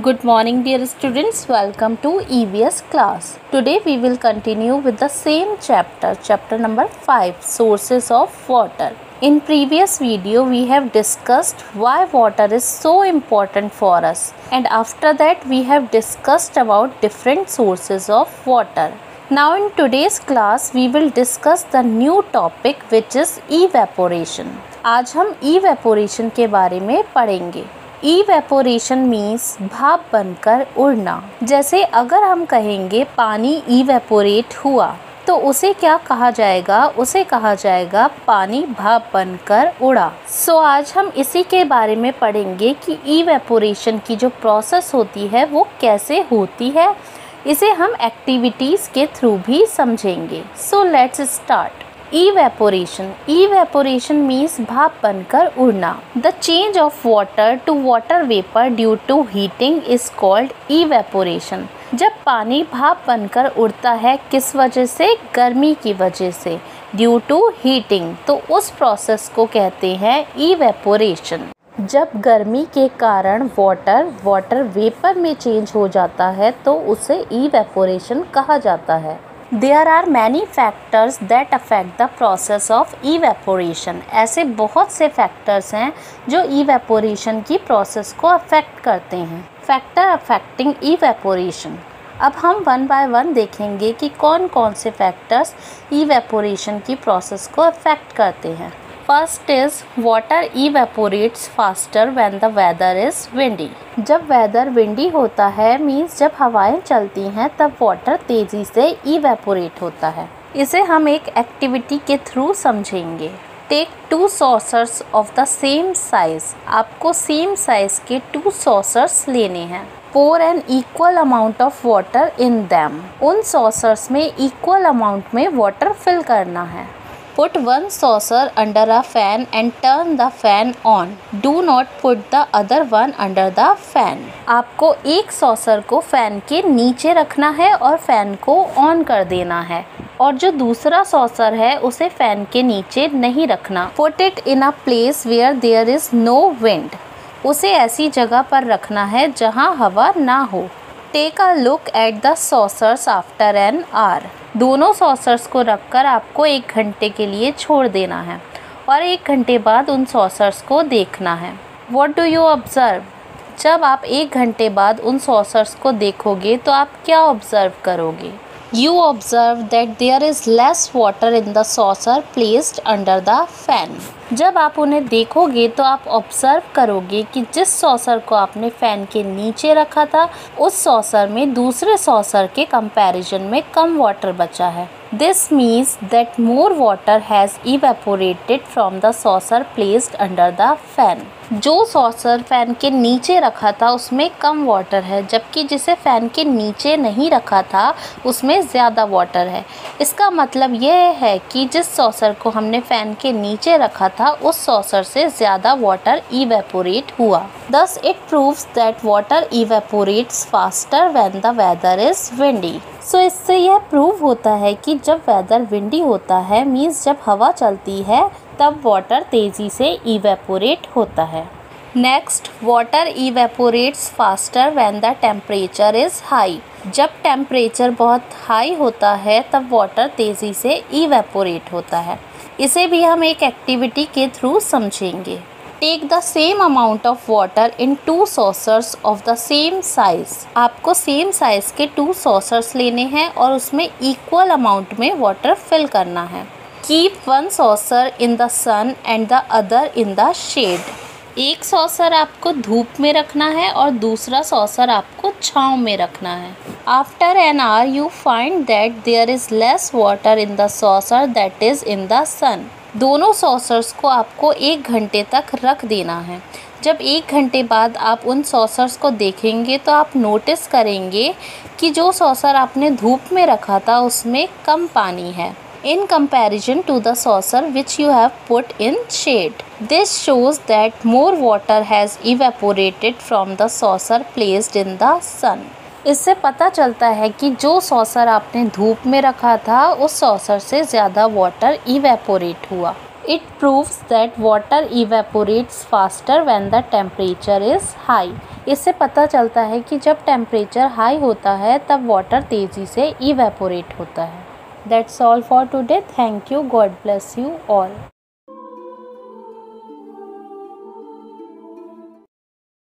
Good morning dear students, welcome to EVS class. Today we will continue with the same chapter number 5, sources of water. In previous video we have discussed why water is so important for us, and after that we have discussed about different sources of water. Now in today's class we will discuss the new topic which is evaporation. आज हम evaporation के बारे में पढ़ेंगे. Evaporation means भाप बनकर उड़ना. जैसे अगर हम कहेंगे पानी इवेपोरेट हुआ तो उसे क्या कहा जाएगा? उसे कहा जाएगा पानी भाप बनकर उड़ा. सो आज हम इसी के बारे में पढ़ेंगे कि इवेपोरेशन की जो प्रोसेस होती है वो कैसे होती है. इसे हम एक्टिविटीज़ के थ्रू भी समझेंगे. So let's start. Evaporation means भाप बनकर उड़ना. The change of water to water vapor due to heating is called evaporation. जब पानी भाप बनकर उड़ता है किस वजह से? गर्मी की वजह से. Due to heating, तो उस प्रोसेस को कहते हैं evaporation. जब गर्मी के कारण वाटर वेपर में चेंज हो जाता है तो उसे evaporation कहा जाता है. There are many factors that affect the process of evaporation. ऐसे बहुत से फैक्टर्स हैं जो evaporation की प्रोसेस को अफेक्ट करते हैं. Factor affecting evaporation. अब हम वन बाय वन देखेंगे कि कौन कौन से फैक्टर्स evaporation की प्रोसेस को अफेक्ट करते हैं. First is water evaporates faster when the weather is windy. जब वेदर विंडी होता है मीन्स जब हवाएं चलती हैं तब वाटर तेज़ी से इवेपोरेट होता है. इसे हम एक एक्टिविटी के थ्रू समझेंगे. Take 2 saucers of the same size. आपको सेम साइज के 2 सॉसर्स लेने हैं. Pour an equal amount of water in them. उन सॉसर्स में इक्वल अमाउंट में वाटर फिल करना है. Put one saucer under a fan and turn the fan on. Do not put the other one under the fan. आपको एक saucer को fan के नीचे रखना है और फैन को ऑन कर देना है, और जो दूसरा सॉसर है उसे फैन के नीचे नहीं रखना. Put it in a place where there is no wind. उसे ऐसी जगह पर रखना है जहाँ हवा ना हो. Take a look at the saucers after an hour. दोनों सॉसर्स को रखकर आपको 1 घंटे के लिए छोड़ देना है और 1 घंटे बाद उन सॉसर्स को देखना है. What do you observe? जब आप 1 घंटे बाद उन सॉसर्स को देखोगे तो आप क्या ऑब्जर्व करोगे? You observe that there is less water in the saucer placed under the fan. जब आप उन्हें देखोगे तो आप ऑब्जर्व करोगे कि जिस सॉसर को आपने फैन के नीचे रखा था उस सॉसर में दूसरे सॉसर के कंपैरिजन में कम वाटर बचा है. This means that more water has evaporated from the saucer placed under the fan. जो सॉसर फैन के नीचे रखा था उसमें कम वाटर है, जबकि जिसे फैन के नीचे नहीं रखा था उसमें ज़्यादा वाटर है. इसका मतलब यह है कि जिस सॉसर को हमने फैन के नीचे रखा था उस सॉसर से ज़्यादा वाटर इवेपोरेट हुआ. Thus it proves that water evaporates faster when the weather is windy. सो इससे यह प्रूव होता है कि जब वेदर विंडी होता है मीन्स जब हवा चलती है तब वाटर तेज़ी से इवेपोरेट होता है. Next, water evaporates faster when the temperature is high. जब टेम्परेचर बहुत हाई होता है तब वाटर तेज़ी से इवेपोरेट होता है. इसे भी हम एक एक्टिविटी के थ्रू समझेंगे. Take the same amount of water in 2 saucers of the same size. आपको सेम साइज के 2 सॉसर्स लेने हैं और उसमें इक्वल अमाउंट में वाटर फिल करना है. Keep 1 saucer in the sun and the other in the shade. एक सॉसर आपको धूप में रखना है और दूसरा सॉसर आपको छाँव में रखना है. After an hour you find that there is less water in the saucer that is in the sun. दोनों सॉसर्स को आपको 1 घंटे तक रख देना है. जब 1 घंटे बाद आप उन सॉसर्स को देखेंगे तो आप नोटिस करेंगे कि जो सॉसर आपने धूप में रखा था उसमें कम पानी है in comparison to the saucer which you have put in shade. This shows that more water has evaporated from the saucer placed in the sun. इससे पता चलता है कि जो सॉसर आपने धूप में रखा था उस सॉसर से ज़्यादा वाटर इवेपोरेट हुआ. It proves that water evaporates faster when the temperature is high. इससे पता चलता है कि जब टेम्परेचर हाई होता है तब वाटर तेज़ी से इवेपोरेट होता है. That's all for today. Thank you. God bless you all.